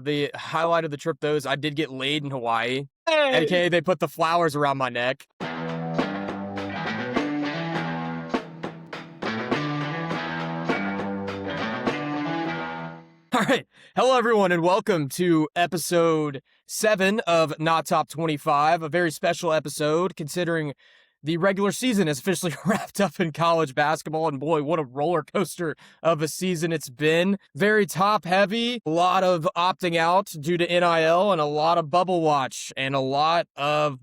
The highlight of the trip, though, is I did get laid in Hawaii. Hey! AKA, they put the flowers around my neck. All right. Hello, everyone, and welcome to episode 7 of Not Top 25, a very special episode considering the regular season is officially wrapped up in college basketball, and boy, what a roller coaster of a season it's been. Very top heavy, a lot of opting out due to NIL, and a lot of bubble watch, and a lot of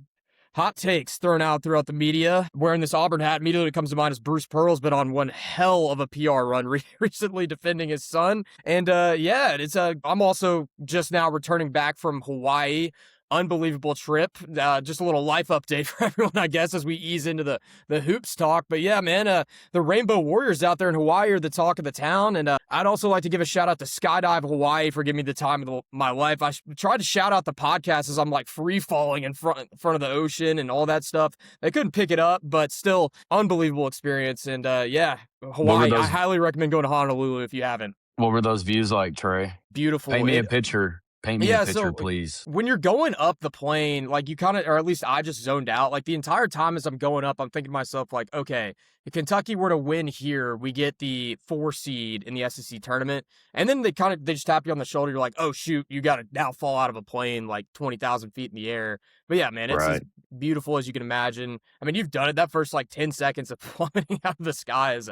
hot takes thrown out throughout the media. Wearing this Auburn hat immediately comes to mind as Bruce Pearl's been on one hell of a PR run recently defending his son. And I'm also just now returning back from Hawaii. Unbelievable trip. Just a little life update for everyone, I guess, as we ease into the hoops talk. But yeah, man, the Rainbow Warriors out there in Hawaii are the talk of the town. And I'd also like to give a shout out to Skydive Hawaii for giving me the time of my life. I tried to shout out the podcast as I'm like free falling in front of the ocean and all that stuff. They couldn't pick it up, but still unbelievable experience. And Hawaii, I highly recommend going to Honolulu if you haven't. What were those views like, Trey? Beautiful. Paint me a picture. Paint me a picture, please. When you're going up the plane, like you kind of, or at least I just zoned out. Like the entire time as I'm going up, I'm thinking to myself, like, okay, if Kentucky were to win here, we get the 4 seed in the SEC tournament. And then they just tap you on the shoulder. You're like, oh, shoot, you got to now fall out of a plane like 20,000 feet in the air. But yeah, man, it's as beautiful as you can imagine. I mean, you've done it. That first like 10 seconds of plummeting out of the sky is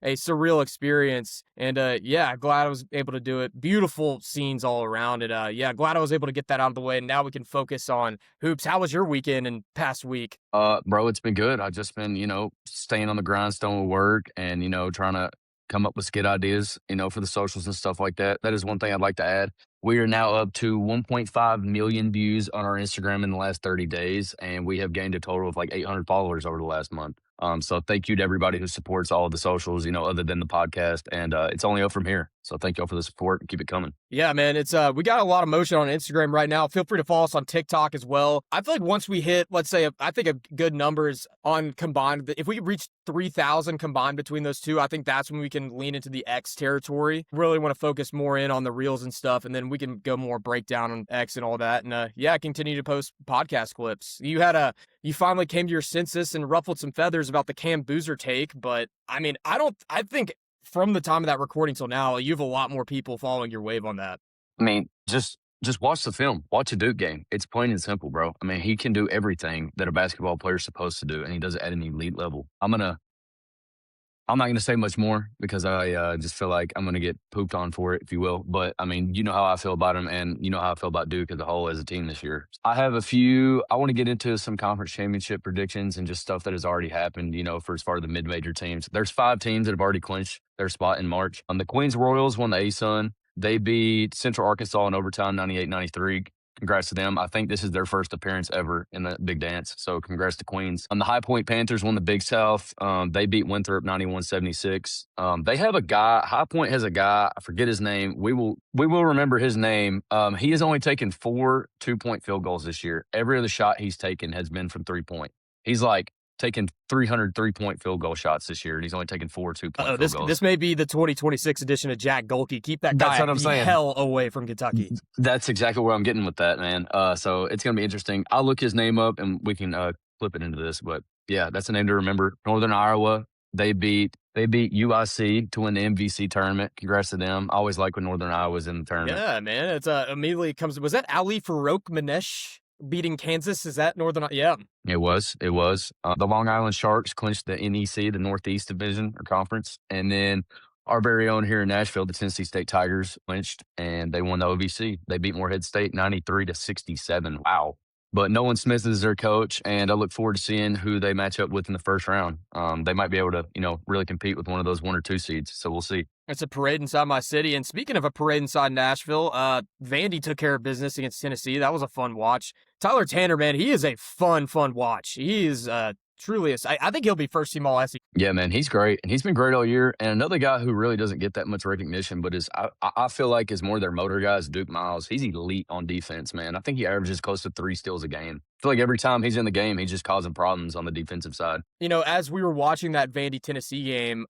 a surreal experience. And glad I was able to do it. Beautiful scenes all around it. Glad I was able to get that out of the way. And now we can focus on hoops. How was your weekend and past week? Bro, it's been good. I've just been, staying on the grindstone with work and, trying to come up with skit ideas, for the socials and stuff like that. That is one thing I'd like to add. We are now up to 1.5 million views on our Instagram in the last 30 days, and we have gained a total of like 800 followers over the last month. So thank you to everybody who supports all of the socials, other than the podcast. And it's only up from here. So thank you all for the support and keep it coming. Yeah, man. It's we got a lot of motion on Instagram right now. Feel free to follow us on TikTok as well. I feel like once we hit, let's say, I think a good numbers on combined, if we reach 3,000 combined between those two, I think that's when we can lean into the X territory. Really want to focus more in on the reels and stuff, and then we can go more breakdown on X and all that. And continue to post podcast clips. You finally came to your senses and ruffled some feathers about the Cam Boozer take, but I mean, I think from the time of that recording till now, you have a lot more people following your wave on that. I mean, just watch the film. Watch a Duke game. It's plain and simple, bro. I mean, he can do everything that a basketball player is supposed to do, and he does it at an elite level. I'm not going to say much more because I just feel like I'm going to get pooped on for it, if you will. But, I mean, you know how I feel about him, and you know how I feel about Duke as a whole as a team this year. I have I want to get into some conference championship predictions and just stuff that has already happened, for as far as the mid-major teams. There's 5 teams that have already clinched their spot in March. The Queens Royals won the ASUN. They beat Central Arkansas in overtime 98-93. Congrats to them. I think this is their first appearance ever in the Big Dance. So congrats to Queens. The High Point Panthers won the Big South. They beat Winthrop 91-76. They have a guy. High Point has a guy. I forget his name. We will remember his name. He has only taken 4 2-point field goals this year. Every other shot he's taken has been from 3-point. He's like taken 300 3-point field goal shots this year, and he's only taken 4 2-point field goals. This may be the 2026 edition of Jack Golke. Keep that guy the hell away from Kentucky. That's exactly where I'm getting with that, man. So it's going to be interesting. I'll look his name up, and we can flip it into this. But, yeah, that's a name to remember. Northern Iowa, they beat UIC to win the MVC tournament. Congrats to them. I always like when Northern Iowa's in the tournament. Yeah, man. It's immediately comes. Was that Ali Farouk Manesh beating Kansas? Is that Northern? Yeah. It was. The Long Island Sharks clinched the NEC, the Northeast Division or Conference. And then our very own here in Nashville, the Tennessee State Tigers clinched, and they won the OVC. They beat Morehead State 93-67. Wow. But Nolan Smith is their coach, and I look forward to seeing who they match up with in the first round. They might be able to, really compete with one of those 1 or 2 seeds. So we'll see. It's a parade inside my city. And speaking of a parade inside Nashville, Vandy took care of business against Tennessee. That was a fun watch. Tyler Tanner, man, he is a fun watch. He is truly I think he'll be first team all SEC. Yeah, man, he's great. And he's been great all year. And another guy who really doesn't get that much recognition, but I feel like is more their motor guys, Duke Miles. He's elite on defense, man. I think he averages close to 3 steals a game. feel like every time he's in the game, he's just causing problems on the defensive side. You know, as we were watching that Vandy Tennessee game,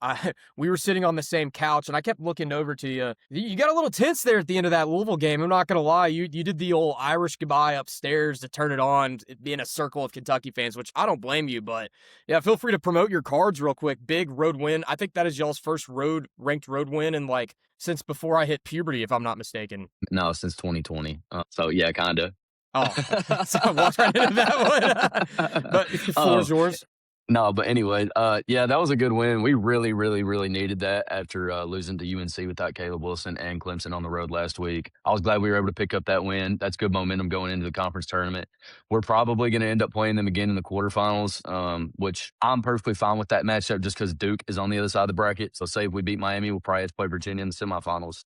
we were sitting on the same couch, and I kept looking over to you. You got a little tense there at the end of that Louisville game. I'm not gonna lie, you did the old Irish goodbye upstairs to turn it on, being a circle of Kentucky fans, which I don't blame you. But yeah, feel free to promote your cards real quick. Big road win. I think that is y'all's first ranked road win in like since before I hit puberty, if I'm not mistaken. No, since 2020. So yeah, kinda. Oh, okay. So I walked right into that one. But the floor's Um, yours. no, but anyway, yeah, that was a good win. We really, really, really needed that after losing to UNC without Caleb Wilson and Clemson on the road last week. I was glad we were able to pick up that win. That's good momentum going into the conference tournament. We're probably going to end up playing them again in the quarterfinals, which I'm perfectly fine with that matchup just because Duke is on the other side of the bracket. So, say if we beat Miami, we'll probably have to play Virginia in the semifinals.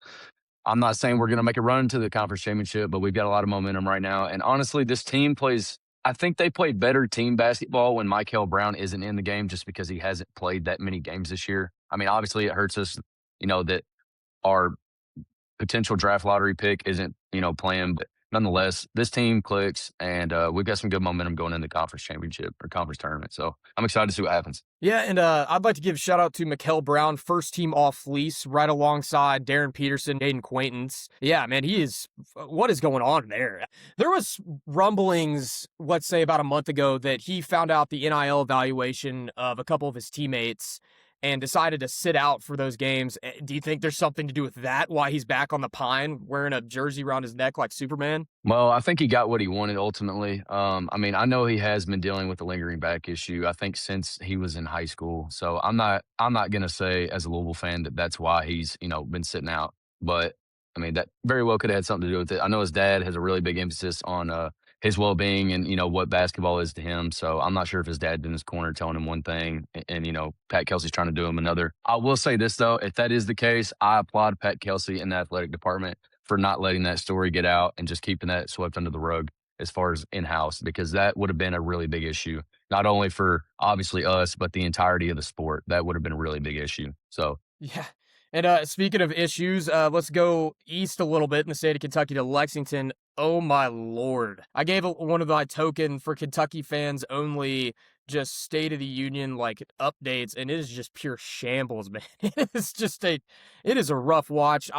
I'm not saying we're going to make a run to the conference championship, but we've got a lot of momentum right now. And honestly, this team plays, I think they play better team basketball when Michael Brown isn't in the game just because he hasn't played that many games this year. I mean, obviously, it hurts us, that our potential draft lottery pick isn't, playing, but nonetheless, this team clicks and we've got some good momentum going into the conference championship or conference tournament. So I'm excited to see what happens. Yeah, and I'd like to give a shout out to Mikal Brown, first team off fleece, right alongside Darren Peterson, Aiden Quaintance. Yeah, man, what is going on there? There was rumblings, let's say about a month ago, that he found out the NIL evaluation of a couple of his teammates and decided to sit out for those games. Do you think there's something to do with that, why he's back on the pine wearing a jersey around his neck like Superman? Well, I think he got what he wanted ultimately. I mean, I know he has been dealing with a lingering back issue. I think since he was in high school. So I'm not gonna say as a Louisville fan that that's why he's been sitting out. But I mean, that very well could have had something to do with it. I know his dad has a really big emphasis on his well being and what basketball is to him. So I'm not sure if his dad's in his corner telling him one thing and Pat Kelsey's trying to do him another. I will say this though, if that is the case, I applaud Pat Kelsey in the athletic department for not letting that story get out and just keeping that swept under the rug as far as in-house, because that would have been a really big issue, not only for obviously us, but the entirety of the sport. That would have been a really big issue. So Yeah. And speaking of issues, let's go east a little bit in the state of Kentucky to Lexington. Oh my Lord. I gave one of my token for Kentucky fans only just State of the Union like updates, and it is just pure shambles, man. It is a rough watch.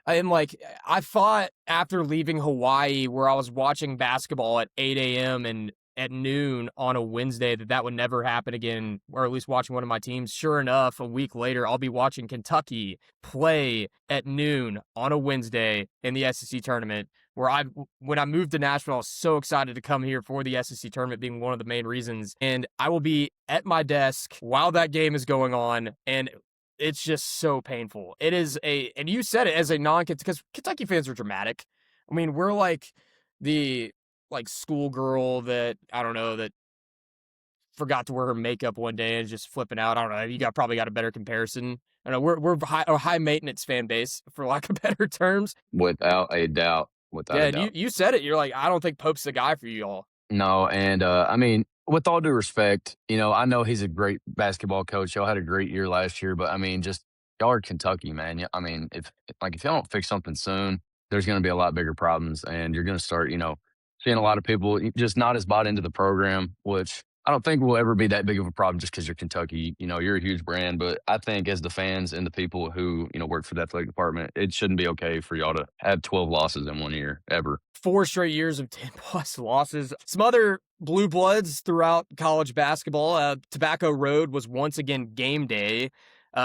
I am like, I thought after leaving Hawaii, where I was watching basketball at 8 a.m. and at noon on a Wednesday, that would never happen again, or at least watching one of my teams. Sure enough, a week later, I'll be watching Kentucky play at noon on a Wednesday in the SEC tournament, when I moved to Nashville, I was so excited to come here for the SEC tournament being one of the main reasons. And I will be at my desk while that game is going on, and it's just so painful. And you said it as a because Kentucky fans are dramatic. I mean, we're like the schoolgirl that, I don't know, that forgot to wear her makeup one day and just flipping out. I don't know. Probably got a better comparison. I don't know. We're a high maintenance fan base, for lack of better terms. without a doubt, Yeah, and you said it. You're like, I don't think Pope's the guy for you all. No, and I mean, with all due respect, I know he's a great basketball coach. Y'all had a great year last year, but I mean, just y'all are Kentucky, man. I mean, if y'all don't fix something soon, there's going to be a lot bigger problems, and you're going to start, seeing a lot of people just not as bought into the program, which I don't think will ever be that big of a problem just because you're Kentucky. You're a huge brand, but I think as the fans and the people who work for the athletic department, it shouldn't be okay for y'all to have 12 losses in one year ever. 4 straight years of 10-plus losses. Some other blue bloods throughout college basketball. Tobacco Road was once again game day.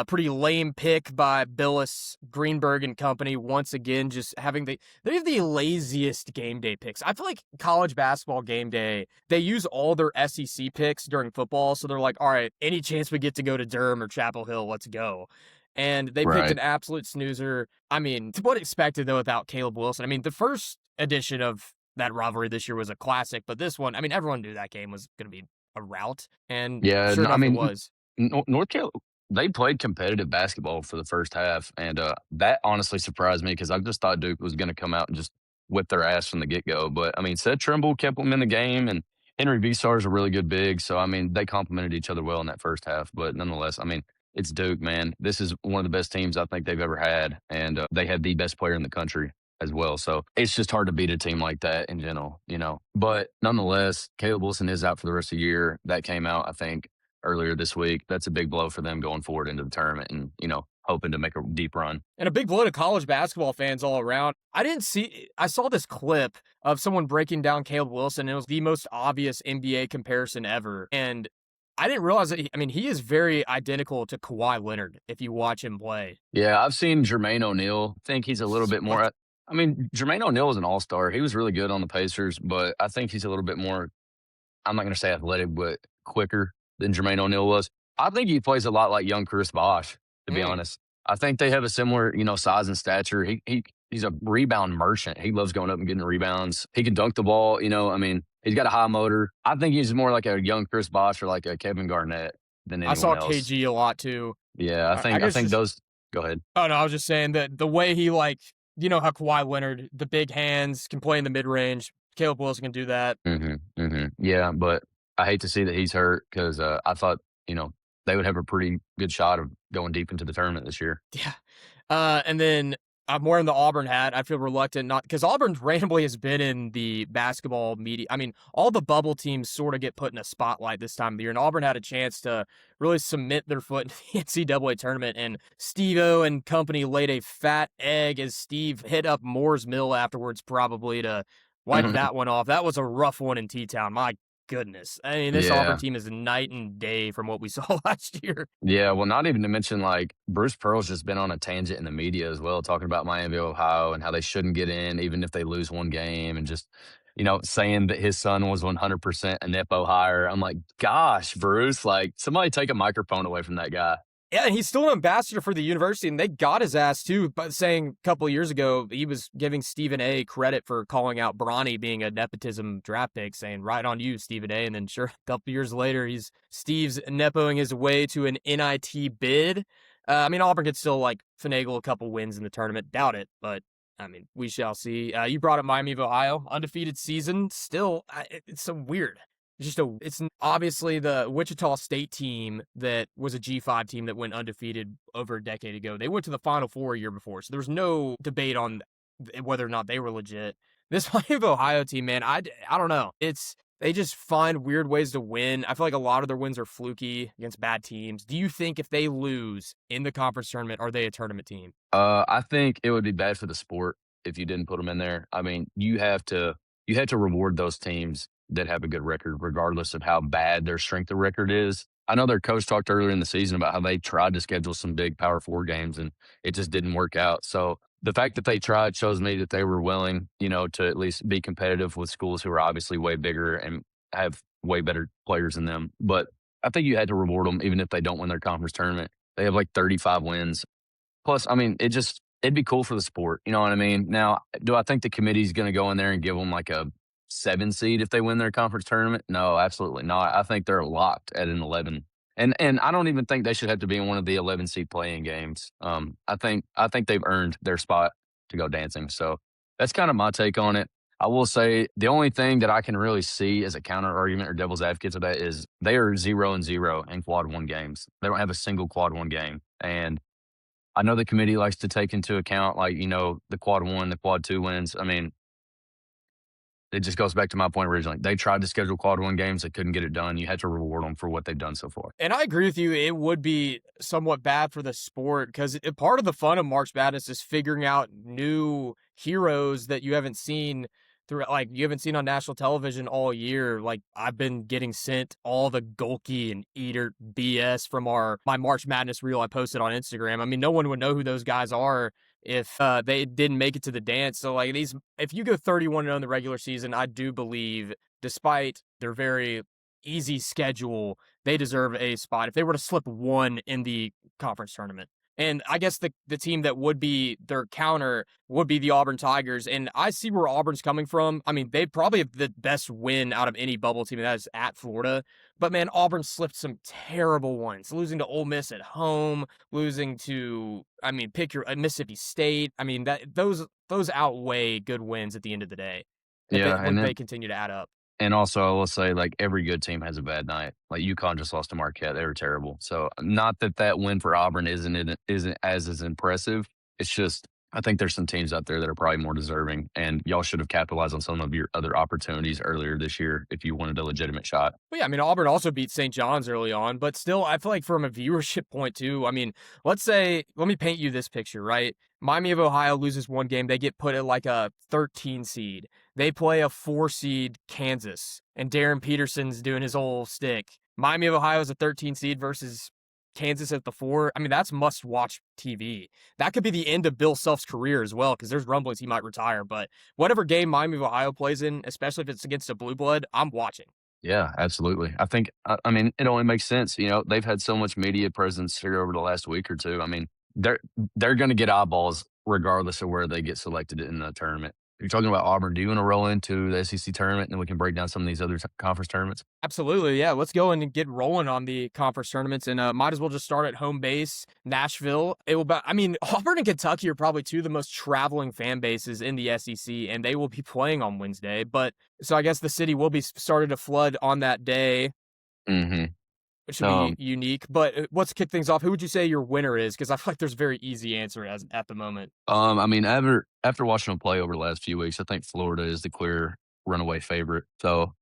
Pretty lame pick by Billis, Greenberg and company. Once again, just they have the laziest game day picks. I feel like college basketball game day, they use all their SEC picks during football. So they're like, all right, any chance we get to go to Durham or Chapel Hill, let's go. And they picked Right. an absolute snoozer. I mean, to what expected, though, without Caleb Wilson. I mean, the first edition of that rivalry this year was a classic, but this one, I mean, everyone knew that game was going to be a rout. And Yeah, sure enough, I it mean, was. North Carolina, they played competitive basketball for the first half, and that honestly surprised me because I just thought Duke was going to come out and just whip their ass from the get go. But I mean, Seth Trimble kept them in the game, and Henry Visar is a really good big. So I mean, they complemented each other well in that first half. But nonetheless, I mean, it's Duke, man. This is one of the best teams I think they've ever had, and they had the best player in the country. as well. So it's just hard to beat a team like that in general, you know. But nonetheless, Caleb Wilson is out for the rest of the year. That came out, I think, earlier this week. That's a big blow for them going forward into the tournament and, you know, hoping to make a deep run. And a big blow to college basketball fans all around. I saw this clip of someone breaking down Caleb Wilson. And it was the most obvious NBA comparison ever. And I didn't realize that. He is very identical to Kawhi Leonard if you watch him play. Yeah, I've seen Jermaine O'Neal. I think he's a little bit more. I mean, Jermaine O'Neal was an all-star. He was really good on the Pacers, but I think he's a little bit more, I'm not going to say athletic, but quicker than Jermaine O'Neal was. I think he plays a lot like young Chris Bosh, to be honest. I think they have a similar, you know, size and stature. He's a rebound merchant. He loves going up and getting rebounds. He can dunk the ball, you know. I mean, he's got a high motor. I think he's more like a young Chris Bosh or like a Kevin Garnett than anyone I saw else. KG a lot too. Yeah, I think those. Go ahead. Oh no, I was just saying that the way he, like, you know how Kawhi Leonard, the big hands, can play in the mid range. Caleb Wilson can do that. Yeah, but I hate to see that he's hurt because I thought, you know, they would have a pretty good shot of going deep into the tournament this year. Yeah. And then I'm wearing the Auburn hat. I feel reluctant not because Auburn randomly has been in the basketball media. I mean, all the bubble teams sort of get put in a spotlight this time of the year, and Auburn had a chance to really cement their foot in the NCAA tournament. And Steve-O and company laid a fat egg as Steve hit up Moore's Mill afterwards, probably to wipe that one off. That was a rough one in T-Town. My goodness. I mean, this Auburn team is night and day from what we saw last year. Yeah, well, not even to mention, like, Bruce Pearl's just been on a tangent in the media as well, talking about Miami, Ohio, and how they shouldn't get in even if they lose one game, and just, you know, saying that his son was 100% a Nepo hire. I'm like, gosh, Bruce, like, somebody take a microphone away from that guy. Yeah, and he's still an ambassador for the university, and they got his ass too by saying a couple of years ago he was giving Stephen A. credit for calling out Bronny being a nepotism draft pick, saying, right on you, Stephen A. And then sure, a couple years later, Steve's nepoing his way to an NIT bid. Auburn could still, like, finagle a couple wins in the tournament. Doubt it, but I mean, we shall see. You brought up Miami of Ohio, undefeated season. Still, it's so weird. It's obviously the Wichita State team that was a G5 team that went undefeated over a decade ago. They went to the Final Four a year before, so there was no debate on whether or not they were legit. This Miami of Ohio team, man, I don't know. They just find weird ways to win. I feel like a lot of their wins are fluky against bad teams. Do you think if they lose in the conference tournament, are they a tournament team? I think it would be bad for the sport if you didn't put them in there. I mean, you have to reward those teams that have a good record, regardless of how bad their strength of record is. I know their coach talked earlier in the season about how they tried to schedule some big Power 4 games, and it just didn't work out. So the fact that they tried shows me that they were willing, you know, to at least be competitive with schools who are obviously way bigger and have way better players than them. But I think you had to reward them even if they don't win their conference tournament. They have like 35 wins. Plus, I mean, it'd be cool for the sport. You know what I mean? Now, do I think the committee's going to go in there and give them like a 7 seed if they win their conference tournament? No, absolutely not. I think they're locked at an 11. And I don't even think they should have to be in one of the 11 seed playing games. I think they've earned their spot to go dancing. So that's kind of my take on it. I will say the only thing that I can really see as a counter argument or devil's advocate to that is they are 0-0 in quad 1 games. They don't have a single quad 1 game. And I know the committee likes to take into account, like, you know, the quad 1, the quad 2 wins. I mean, it just goes back to my point originally. They tried to schedule quad 1 games. They couldn't get it done. You had to reward them for what they've done so far. And I agree with you. It would be somewhat bad for the sport because part of the fun of March Madness is figuring out new heroes that you haven't seen on national television all year. Like, I've been getting sent all the Golke and Eater BS from my March Madness reel I posted on Instagram. I mean, no one would know who those guys are if they didn't make it to the dance. So, like, if you go 31-0 in the regular season, I do believe, despite their very easy schedule, they deserve a spot if they were to slip one in the conference tournament. And I guess the team that would be their counter would be the Auburn Tigers. And I see where Auburn's coming from. I mean, they probably have the best win out of any bubble team, and that is at Florida. But, man, Auburn slipped some terrible ones, losing to Ole Miss at home, losing to, pick your Mississippi State. I mean, those outweigh good wins at the end of the day. When they continue to add up. And also, I will say, like, every good team has a bad night. Like, UConn just lost to Marquette. They were terrible. So, not that win for Auburn isn't as impressive. It's just I think there's some teams out there that are probably more deserving, and y'all should have capitalized on some of your other opportunities earlier this year if you wanted a legitimate shot. Well, yeah, I mean, Auburn also beat St. John's early on, but still, I feel like from a viewership point too. I mean, let me paint you this picture, right? Miami of Ohio loses one game, they get put at like a 13 seed. They play a 4 seed Kansas, and Darren Peterson's doing his whole stick. Miami of Ohio is a 13 seed versus Kansas at the 4. I mean, that's must-watch TV. That could be the end of Bill Self's career as well, because there's rumblings he might retire. But whatever game Miami of Ohio plays in, especially if it's against a blue blood, I'm watching. Yeah, absolutely. I think, I mean, it only makes sense. You know, they've had so much media presence here over the last week or two. I mean, they're they're going to get eyeballs regardless of where they get selected in the tournament. You're talking about Auburn. Do you want to roll into the SEC tournament, and then we can break down some of these other conference tournaments? Absolutely, yeah. Let's go and get rolling on the conference tournaments, and might as well just start at home base, Nashville. It will. I mean, Auburn and Kentucky are probably two of the most traveling fan bases in the SEC, and they will be playing on Wednesday. But so I guess the city will be started to flood on that day, Mm-hmm. which should be unique. But let's kick things off. Who would you say your winner is? Because I feel like there's a very easy answer as at the moment. I mean, after watching them play over the last few weeks, I think Florida is the clear runaway favorite. So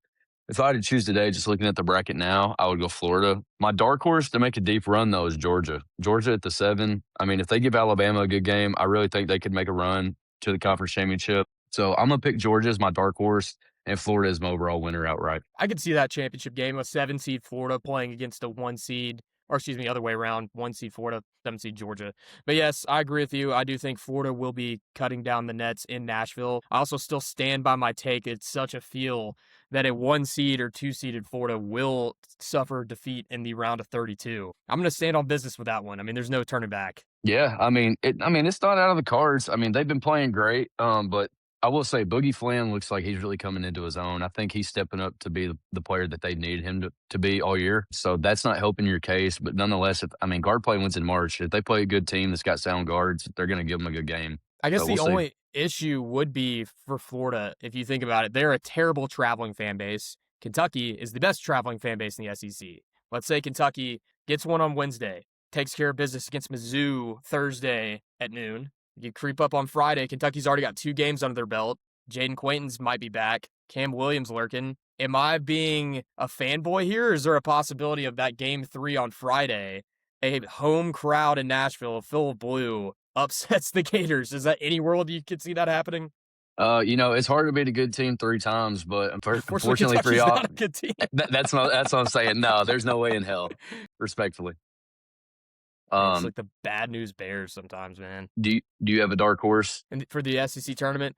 if I had to choose today, just looking at the bracket now, I would go Florida. My dark horse to make a deep run, though, is Georgia. Georgia at the 7. I mean, if they give Alabama a good game, I really think they could make a run to the conference championship. So I'm going to pick Georgia as my dark horse, and Florida as my overall winner outright. I could see that championship game, a 7 seed Florida playing against a 1 seed, or excuse me, other way around, 1 seed Florida, 7 seed Georgia. But yes, I agree with you. I do think Florida will be cutting down the nets in Nashville. I also still stand by my take. It's such a feel that a 1 seed or 2 seeded Florida will suffer defeat in the round of 32. I'm going to stand on business with that one. I mean, there's no turning back. Yeah, I mean, it's not out of the cards. I mean, they've been playing great, but I will say Boogie Flynn looks like he's really coming into his own. I think he's stepping up to be the player that they needed him to be all year. So that's not helping your case, but nonetheless, guard play wins in March. If they play a good team that's got sound guards, they're going to give them a good game. I guess So the we'll see. only issue would be for Florida, if you think about it. They're a terrible traveling fan base. Kentucky is the best traveling fan base in the SEC. Let's say Kentucky gets one on Wednesday, takes care of business against Mizzou Thursday at noon. You creep up on Friday. Kentucky's already got 2 games under their belt. Jaden Quaintons might be back. Cam Williams lurking. Am I being a fanboy here, or is there a possibility of that game 3 on Friday, a home crowd in Nashville, full of blue, upsets the Gators? Is that any world you could see that happening? It's hard to beat a good team 3 times, but unfortunately for Kentucky's y'all, not a good team. that's what I'm saying. No, there's no way in hell, respectfully. It's Um, like the bad news bears sometimes, man. do you have a dark horse? And for the SEC tournament,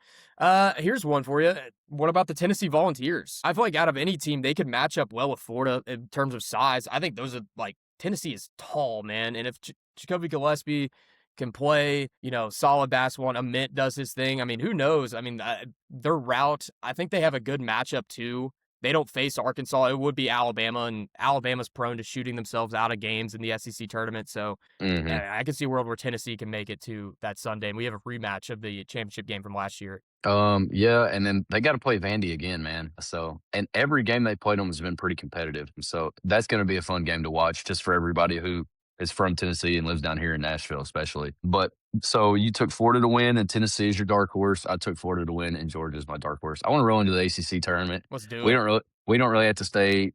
here's one for you. What about the Tennessee Volunteers? I feel like out of any team, they could match up well with Florida in terms of size. I think those are like Tennessee is tall, man. And if Jacoby Gillespie can play, solid basketball, and Amit does his thing. I mean, who knows? I mean, their route, I think they have a good matchup too. They don't face Arkansas. It would be Alabama, and Alabama's prone to shooting themselves out of games in the SEC tournament. So Mhm. I can see a world where Tennessee can make it to that Sunday, and we have a rematch of the championship game from last year. Yeah, and then they got to play Vandy again, man. So, and every game they played them has been pretty competitive. So that's going to be a fun game to watch, just for everybody who is from Tennessee and lives down here in Nashville, especially. But so you took Florida to win, and Tennessee is your dark horse. I took Florida to win, and Georgia is my dark horse. I want to roll into the ACC tournament. Let's do We it. don't really have to stay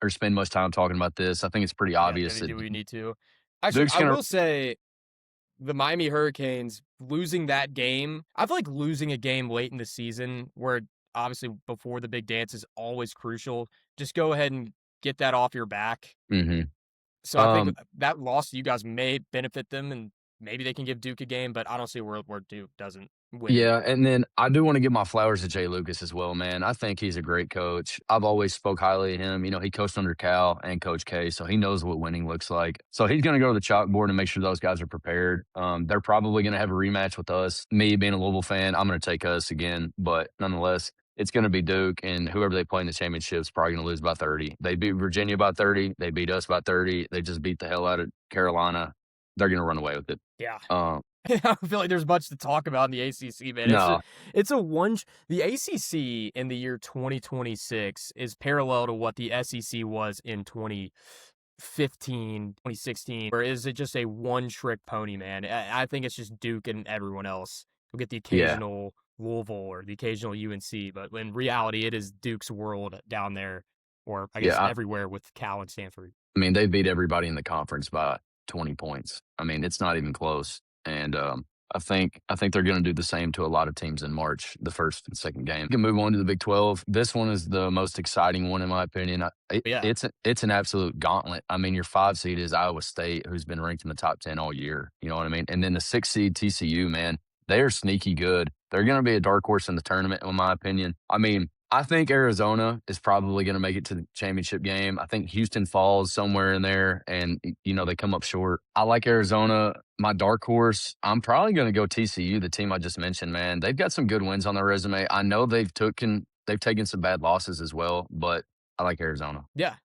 or spend much time talking about this. I think it's pretty obvious Yeah, that do we need to? Actually, Duke's I going to. will say the Miami Hurricanes losing that game. I feel like losing a game late in the season, where obviously before the big dance is always crucial. Just go ahead and get that off your back. Hmm. So I think that loss to you guys may benefit them, and maybe they can give Duke a game, but I don't see a world where Duke doesn't win. Yeah, and then I do want to give my flowers to Jay Lucas as well, man. I think he's a great coach. I've always spoke highly of him. He coached under Cal and Coach K, so he knows what winning looks like. So he's going to go to the chalkboard and make sure those guys are prepared. They're probably going to have a rematch with us. Me being a Louisville fan, I'm going to take us again, but nonetheless, it's going to be Duke, and whoever they play in the championship is probably going to lose by 30. They beat Virginia by 30. They beat us by 30. They just beat the hell out of Carolina. They're going to run away with it. Yeah. Um, I don't feel like there's much to talk about in the ACC, man. no. The ACC in the year 2026 is parallel to what the SEC was in 2015, 2016, or is it just a one-trick pony, man? I think it's just Duke and everyone else. You'll get the Yeah, occasional Louisville or the occasional UNC, but in reality, it is Duke's world down there, or I guess yeah. everywhere with Cal and Stanford. I mean, they beat everybody in the conference by 20 points. I mean, it's not even close. And I think they're going to do the same to a lot of teams in March, the first and second game. We can move on to the Big 12. This one is the most exciting one in my opinion. Yeah, It's an absolute gauntlet. I mean, your 5 seed is Iowa State, who's been ranked in the top 10 all year. You know what I mean? And then the 6 seed TCU, man, they are sneaky good. They're going to be a dark horse in the tournament, in my opinion. I mean, I think Arizona is probably going to make it to the championship game. I think Houston falls somewhere in there, and they come up short. I like Arizona. My dark horse, I'm probably going to go TCU, the team I just mentioned. Man, they've got some good wins on their resume. I know they've taken some bad losses as well, but I like Arizona. yeah.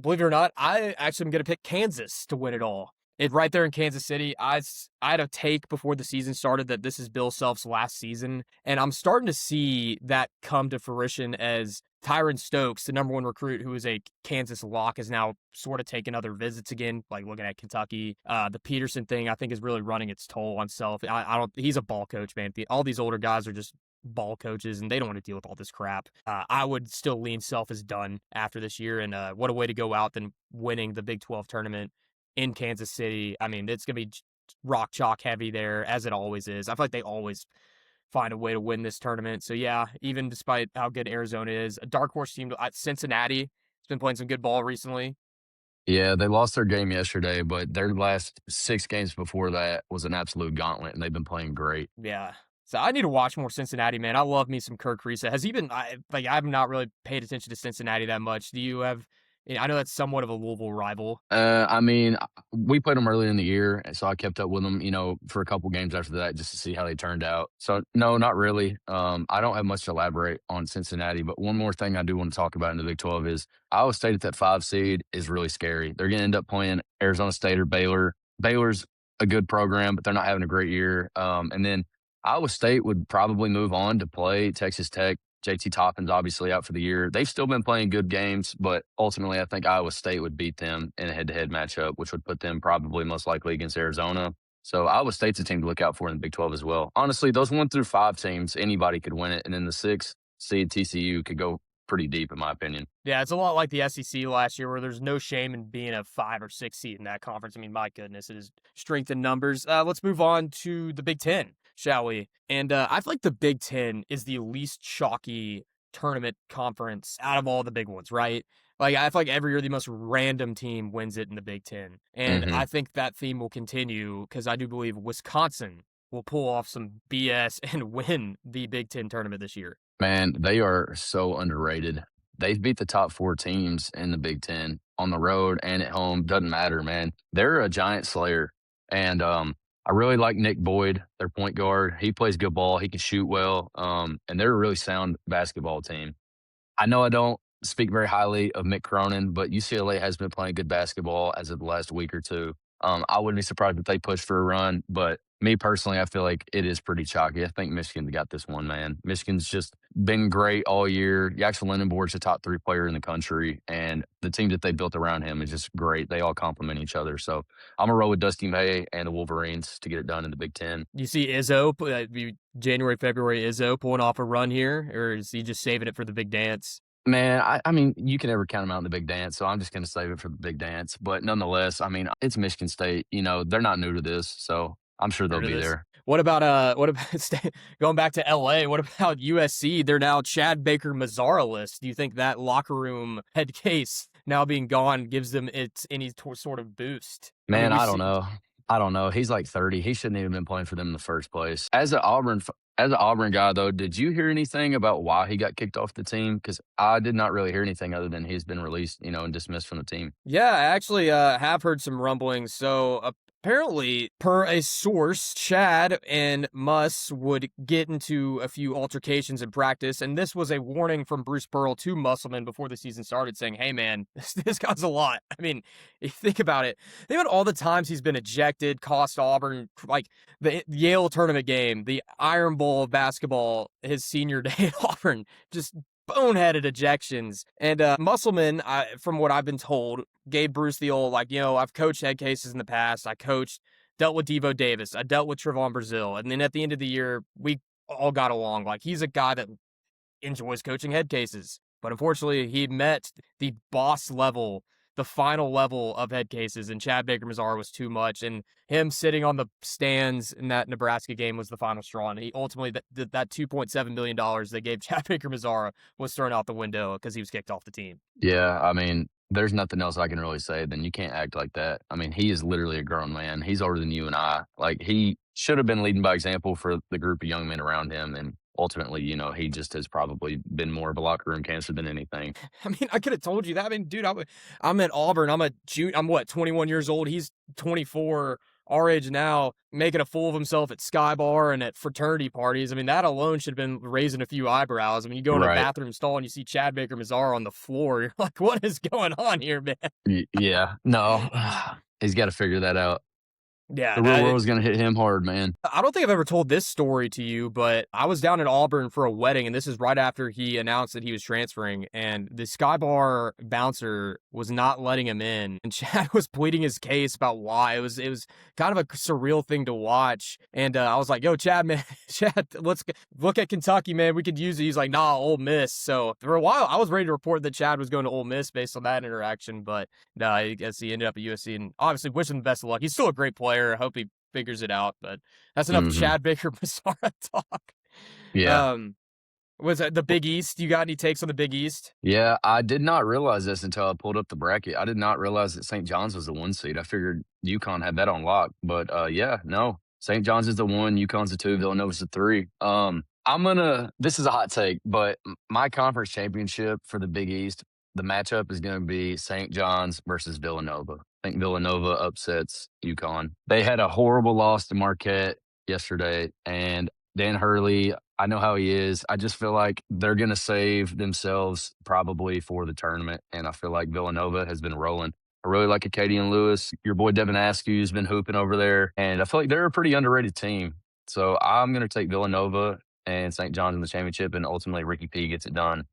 Believe it or not, I actually am going to pick Kansas to win it all. Right there in Kansas City, I had a take before the season started that this is Bill Self's last season, and I'm starting to see that come to fruition as Tyron Stokes, the number one recruit who is a Kansas lock, is now sort of taking other visits again, like looking at Kentucky. The Peterson thing, I think, is really running its toll on Self. I don't. He's a ball coach, man. All these older guys are just ball coaches, and they don't want to deal with all this crap. I would still lean Self is done after this year, and what a way to go out than winning the Big 12 tournament in Kansas City. I mean, it's going to be rock chalk heavy there, as it always is. I feel like they always find a way to win this tournament. So, yeah, even despite how good Arizona is, a dark horse team, Cincinnati has been playing some good ball recently. Yeah, they lost their game yesterday, but their last 6 games before that was an absolute gauntlet, and they've been playing great. Yeah. So I need to watch more Cincinnati, man. I love me some Kirk Risa. Has he been, I've not really paid attention to Cincinnati that much. Do you have, I know that's somewhat of a Louisville rival. I mean, we played them early in the year, and so I kept up with them, for a couple games after that just to see how they turned out. So, no, not really. I don't have much to elaborate on Cincinnati, but one more thing I do want to talk about in the Big 12 is Iowa State at that 5 seed is really scary. They're going to end up playing Arizona State or Baylor. Baylor's a good program, but they're not having a great year. And then Iowa State would probably move on to play Texas Tech. JT Toppin's obviously out for the year. They've still been playing good games, but ultimately I think Iowa State would beat them in a head-to-head matchup, which would put them probably most likely against Arizona. So Iowa State's a team to look out for in the Big 12 as well. Honestly, those 1 through 5 teams, anybody could win it. And then the 6 seed TCU could go pretty deep, in my opinion. Yeah, it's a lot like the SEC last year, where there's no shame in being a 5 or 6 seed in that conference. I mean, my goodness, it is strength in numbers. Let's move on to the Big Ten, shall we? And I feel like the Big Ten is the least chalky tournament conference out of all the big ones, right? Like, I feel like every year the most random team wins it in the Big Ten. And hmm I think that theme will continue because I do believe Wisconsin will pull off some BS and win the Big Ten tournament this year. Man, they are so underrated. They've beat the top 4 teams in the Big Ten on the road and at home. Doesn't matter, man. They're a giant slayer. And I really like Nick Boyd, their point guard. He plays good ball. He can shoot well. And they're a really sound basketball team. I know I don't speak very highly of Mick Cronin, but UCLA has been playing good basketball as of the last week or two. I wouldn't be surprised if they push for a run, but me personally, I feel like it is pretty chalky. I think Michigan got this one, man. Michigan's just been great all year. Jackson Lindenborg's a top 3 player in the country, and the team that they built around him is just great. They all complement each other. So I'm going to roll with Dusty May and the Wolverines to get it done in the Big Ten. You see Izzo, January, February, Izzo pulling off a run here, or is he just saving it for the big dance? Man, I mean, you can never count them out in the big dance, so I'm just going to save it for the big dance. But nonetheless, I mean, it's Michigan State. They're not new to this, so I'm sure they'll be there. What about going back to LA? What about USC? They're now Chad Baker Mazzara-less. Do you think that locker room head case now being gone gives them any sort of boost? Man, I don't know. I don't know. He's like 30. He shouldn't even been playing for them in the first place. As an Auburn guy, though, did you hear anything about why he got kicked off the team? Because I did not really hear anything other than he's been released, and dismissed from the team. Yeah, I actually have heard some rumblings. So apparently, per a source, Chad and Muss would get into a few altercations in practice, and this was a warning from Bruce Pearl to Musselman before the season started, saying, "Hey, man, this guy's a lot." I mean, if you think about it. Think about all the times he's been ejected, cost Auburn, like the Yale tournament game, the Iron Bowl of basketball, his senior day at Auburn, just boneheaded ejections. And Musselman, from what I've been told, gave Bruce the old, like, I've coached head cases in the past. Dealt with Devo Davis. I dealt with Trevon Brazil. And then at the end of the year, we all got along. Like, he's a guy that enjoys coaching head cases. But unfortunately, he met the boss level, the final level of head cases, and Chad Baker-Mazara was too much. And him sitting on the stands in that Nebraska game was the final straw. And he ultimately, that $2.7 million they gave Chad Baker-Mazara was thrown out the window because he was kicked off the team. Yeah, I mean, there's nothing else I can really say. Then you can't act like that. I mean, he is literally a grown man. He's older than you and I. Like, he should have been leading by example for the group of young men around him. And ultimately, he just has probably been more of a locker room cancer than anything. I mean, I could have told you that. I mean, dude, I'm at Auburn. I'm what, 21 years old. He's 24, our age now, making a fool of himself at Sky Bar and at fraternity parties. I mean, that alone should have been raising a few eyebrows. I mean, you go in a Right. bathroom stall and you see Chad Baker-Mazara on the floor. You're like, what is going on here, man? Yeah. No, he's got to figure that out. Yeah, The real world is going to hit him hard, man. I don't think I've ever told this story to you, but I was down in Auburn for a wedding, and this is right after he announced that he was transferring, and the Sky Bar bouncer was not letting him in, and Chad was pleading his case about why. It was kind of a surreal thing to watch, and I was like, yo, Chad, man, Chad, let's look at Kentucky, man. We could use it. He's like, nah, Ole Miss. So for a while, I was ready to report that Chad was going to Ole Miss based on that interaction, but no, I guess he ended up at USC, and obviously wish him the best of luck. He's still a great player. I hope he figures it out, but that's enough Chad Baker-Mazara talk. Yeah. Was that the Big East? You got any takes on the Big East? Yeah, I did not realize this until I pulled up the bracket. I did not realize that St. John's was the 1 seed. I figured UConn had that on lock, but yeah, no. St. John's is the 1, UConn's the 2, Villanova's the 3. This is a hot take, but my conference championship for the Big East, the matchup is going to be St. John's versus Villanova. I think Villanova upsets UConn. They had a horrible loss to Marquette yesterday, and Dan Hurley, I know how he is. I just feel like they're going to save themselves probably for the tournament, and I feel like Villanova has been rolling. I really like Acadian Lewis. Your boy Devin Askew's been hooping over there, and I feel like they're a pretty underrated team. So I'm going to take Villanova and St. John's in the championship, and ultimately Ricky P gets it done.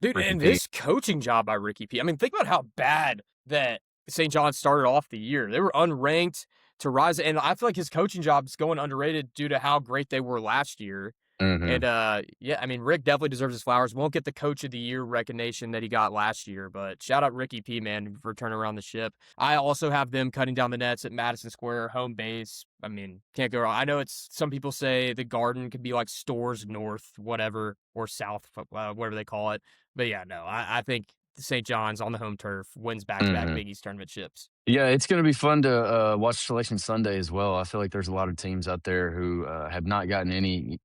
Dude, Ricky and P. this coaching job by Ricky P. I mean, think about how bad that St. John's started off the year. They were unranked to rise, and I feel like his coaching job is going underrated due to how great they were last year. Mhm. And yeah, I mean, Rick definitely deserves his flowers. Won't get the coach of the year recognition that he got last year, but shout out Ricky P, man, for turning around the ship. I also have them cutting down the nets at Madison Square, home base. I mean, can't go wrong. I know some people say the Garden could be like Stores North, whatever, or South, whatever they call it. But yeah, no, I think St. John's on the home turf wins back-to-back Mhm. Big East tournament ships. Yeah, it's going to be fun to watch Selection Sunday as well. I feel like there's a lot of teams out there who have not gotten any,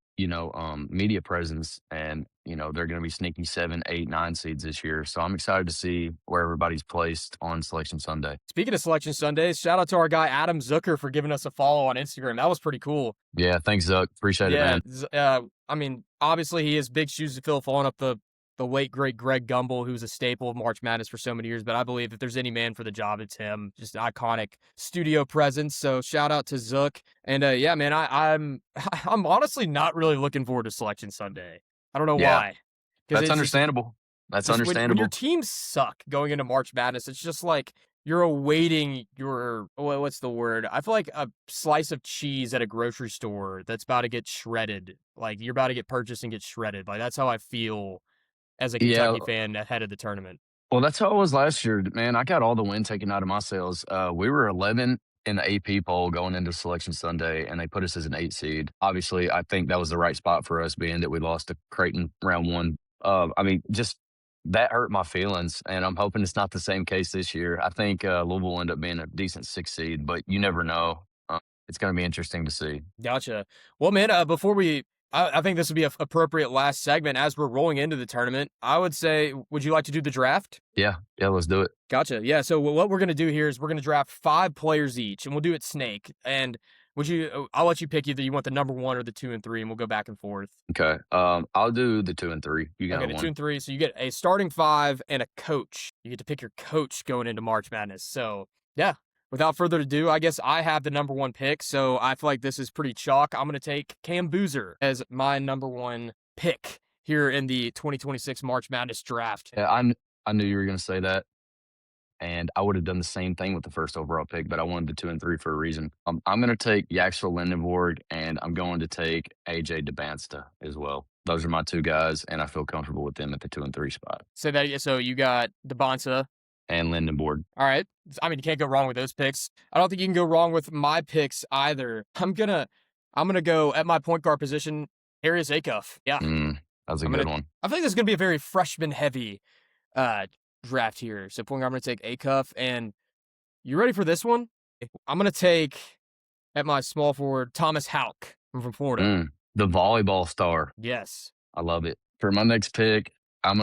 media presence, and they're going to be sneaky 7, 8, 9 seeds this year. So I'm excited to see where everybody's placed on Selection Sunday. Speaking of Selection Sundays, shout out to our guy Adam Zucker for giving us a follow on Instagram. That was pretty cool. Yeah, thanks, Zuck. Appreciate it, Yeah, man. I mean, obviously he has big shoes to fill, following up the late great Greg Gumbel, who's a staple of March Madness for so many years. But I believe if there's any man for the job, it's him. Just an iconic studio presence. So shout out to Zook. And yeah, man, I'm honestly not really looking forward to Selection Sunday. I don't know Yeah, why. that's understandable. That's When understandable. your teams suck going into March Madness, it's just like you're awaiting what's the word? I feel like a slice of cheese at a grocery store that's about to get shredded. Like you're about to get purchased and get shredded. Like that's how I feel as a Yeah, Kentucky fan ahead of the tournament. well, that's how it was last year, man. I got all the wind taken out of my sails. We were 11 in the AP poll going into Selection Sunday, and they put us as an 8 seed. Obviously, I think that was the right spot for us, being that we lost to Creighton round 1. I mean, just that hurt my feelings, and I'm hoping it's not the same case this year. I think Louisville will end up being a decent 6 seed, but you never know. It's going to be interesting to see. Gotcha. Well, man, I think this would be an appropriate last segment as we're rolling into the tournament. I would say, would you like to do the draft? Yeah, let's do it. Gotcha. Yeah. So what we're gonna do here is we're gonna draft 5 players each, and we'll do it snake. And I'll let you pick either you want the number 1 or the 2 and 3, and we'll go back and forth. Okay. I'll do the 2 and 3. You got Okay, the 2 one. and 3. So you get a starting 5 and a coach. You get to pick your coach going into March Madness. So yeah. Without further ado, I guess I have the number 1 pick, so I feel like this is pretty chalk. I'm gonna take Cam Boozer as my number 1 pick here in the 2026 March Madness draft. Yeah, I knew you were going to say that. And I would have done the same thing with the first overall pick, but I wanted the 2 and 3 for a reason. I'm going to take Yaxel Lindenborg, and I'm going to take AJ DeBansta as well. Those are my two guys, and I feel comfortable with them at the 2 and 3 spot. So you got DeBonta and Lindenborg. All right. I mean, you can't go wrong with those picks. I don't think you can go wrong with my picks either. I'm gonna go at my point guard position, Arius Acuff. Yeah. That's a good one. I think this is gonna be a very freshman heavy draft here. So point guard, I'm gonna take Acuff. And you ready for this one? I'm gonna take at my small forward Thomas Houck from Florida. The volleyball star. Yes. I love it. For my next pick, I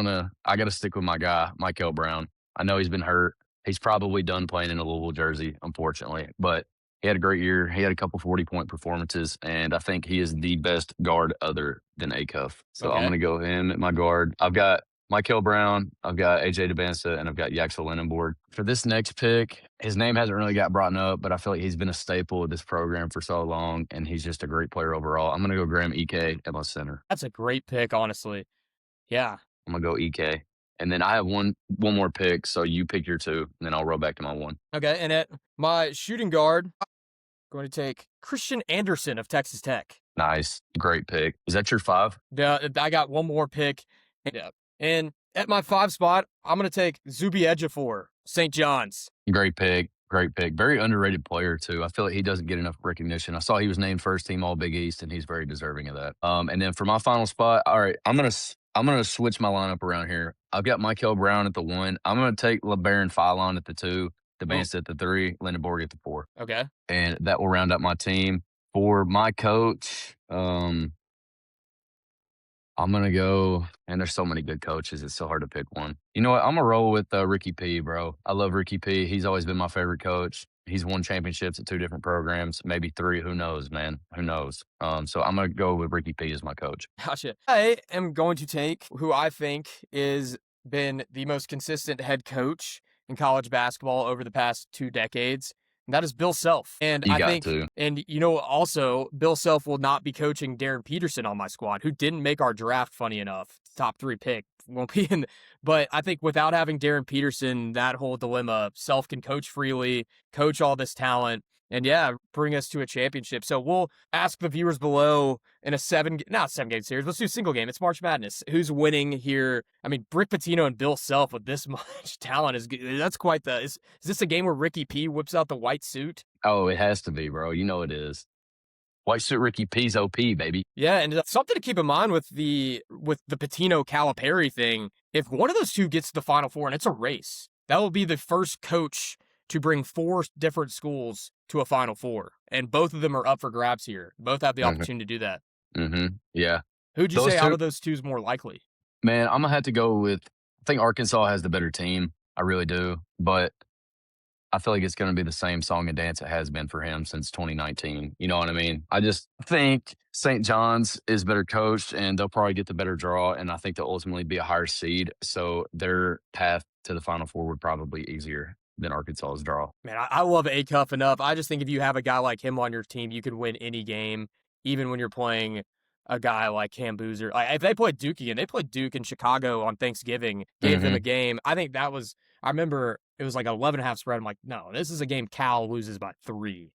gotta stick with my guy, Michael Brown. I know he's been hurt. He's probably done playing in a Louisville jersey, unfortunately, but he had a great year. He had a couple 40-point performances, and I think he is the best guard other than Acuff. So I'm going to go him at my guard. I've got Michael Brown, I've got AJ DeBansta, and I've got Yaxel Lindenborg. For this next pick, his name hasn't really got brought up, but I feel like he's been a staple of this program for so long, and he's just a great player overall. I'm going to go Graham Ike at my center. That's a great pick, honestly. Yeah. I'm going to go Ike. And then I have one more pick, so you pick your two, and then I'll roll back to my one. Okay, and at my shooting guard, I'm going to take Christian Anderson of Texas Tech. Nice. Great pick. Is that your 5? I got one more pick. And at my 5 spot, I'm going to take Zuby Ejiofor, St. John's. Great pick. Great pick. Very underrated player, too. I feel like he doesn't get enough recognition. I saw he was named first team All Big East, and he's very deserving of that. And then for my final spot, all right, I'm gonna switch my lineup around here. I've got Michael Brown at the 1. I'm gonna take LeBaron Philon at the 2, DeBansta at the 3, Lindenborg at the 4. Okay. And that will round up my team. For my coach, I'm gonna go, and there's so many good coaches, it's so hard to pick one. You know what? I'm gonna roll with Ricky P, bro. I love Ricky P. He's always been my favorite coach. He's won championships at 2 different programs, maybe 3. Who knows, man? Who knows? So I'm going to go with Ricky P as my coach. Gotcha. I am going to take who I think is been the most consistent head coach in college basketball over the past 2 decades. And that is Bill Self. And also Bill Self will not be coaching Darren Peterson on my squad, who didn't make our draft, funny enough. Top 3 pick won't be in. But I think without having Darren Peterson, that whole dilemma, Self can coach freely, coach all this talent, and bring us to a championship. So we'll ask the viewers below in a 7-game series. Let's do single game. It's March Madness. Who's winning here? I mean, Rick Pitino and Bill Self with this much talent that's quite the. Is this a game where Ricky P whips out the white suit? Oh, it has to be, bro. You know it is. White suit Ricky P's OP, baby. Yeah, and something to keep in mind with the Pitino Calipari thing. If one of those two gets to the Final Four and it's a race, that will be the first coach to bring 4 different schools to a Final Four, and both of them are up for grabs here. Both have the opportunity to do that. Yeah. Who'd you say out of those two is more likely? Man, I'm gonna have to go with. I think Arkansas has the better team. I really do, but I feel like it's going to be the same song and dance it has been for him since 2019. You know what I mean? I just think St. John's is better coached, and they'll probably get the better draw, and I think they'll ultimately be a higher seed. So their path to the Final Four would probably be easier than Arkansas's draw. Man, I love Acuff enough. I just think if you have a guy like him on your team, you can win any game, even when you're playing a guy like Cam Boozer. Like, if they played Duke again, they played Duke in Chicago on Thanksgiving, gave them a game. I think that was, I remember it was like 11.5 spread. I'm like, no, this is a game Cal loses by 3.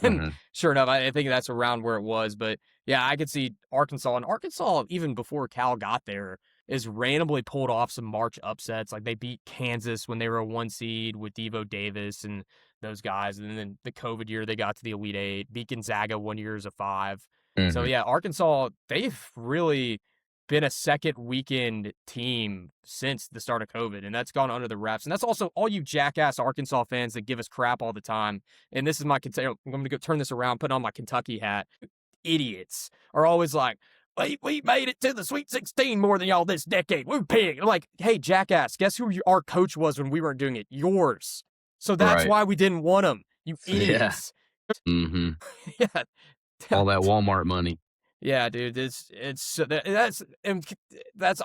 And sure enough, I think that's around where it was. But yeah, I could see Arkansas. And Arkansas, even before Cal got there, is randomly pulled off some March upsets. Like they beat Kansas when they were a 1 seed with Devo Davis and those guys. And then the COVID year, they got to the Elite 8, beat Gonzaga 1 year as a 5. So yeah, Arkansas, they've really been a second weekend team since the start of COVID, and that's gone under the wraps. And that's also all you jackass Arkansas fans that give us crap all the time. And this is I'm going to go turn this around, put on my Kentucky hat. Idiots are always like, we made it to the Sweet 16 more than y'all this decade. We're pig. I'm like, hey, jackass, guess who our coach was when we weren't doing it? Yours. So that's why we didn't want him. You idiots. Yeah. Yeah. All that Walmart money. Yeah, dude,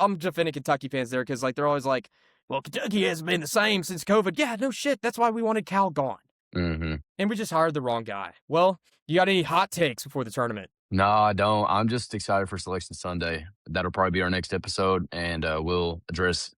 I'm defending Kentucky fans there because like they're always like, well, Kentucky hasn't been the same since COVID. Yeah, no shit. That's why we wanted Cal gone. And we just hired the wrong guy. Well, you got any hot takes before the tournament? No, I don't. I'm just excited for Selection Sunday. That'll probably be our next episode, and we'll address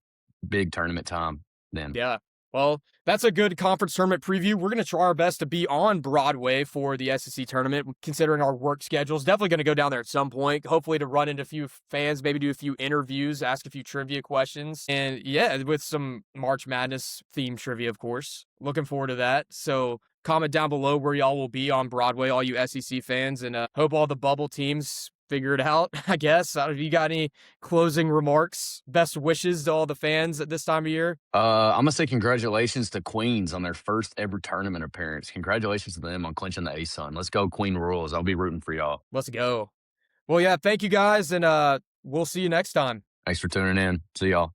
big tournament time then. Yeah. Well, that's a good conference tournament preview. We're going to try our best to be on Broadway for the SEC tournament, considering our work schedules. Definitely going to go down there at some point, hopefully to run into a few fans, maybe do a few interviews, ask a few trivia questions. And yeah, with some March Madness themed trivia, of course. Looking forward to that. So comment down below where y'all will be on Broadway, all you SEC fans, and hope all the bubble teams figure it out, I guess. You got any closing remarks? Best wishes to all the fans at this time of year? I'm gonna say congratulations to Queens on their first ever tournament appearance. Congratulations to them on clinching the ASUN. Let's go, Queen Royals. I'll be rooting for y'all. Let's go. Well, yeah, thank you guys, and we'll see you next time. Thanks for tuning in. See y'all.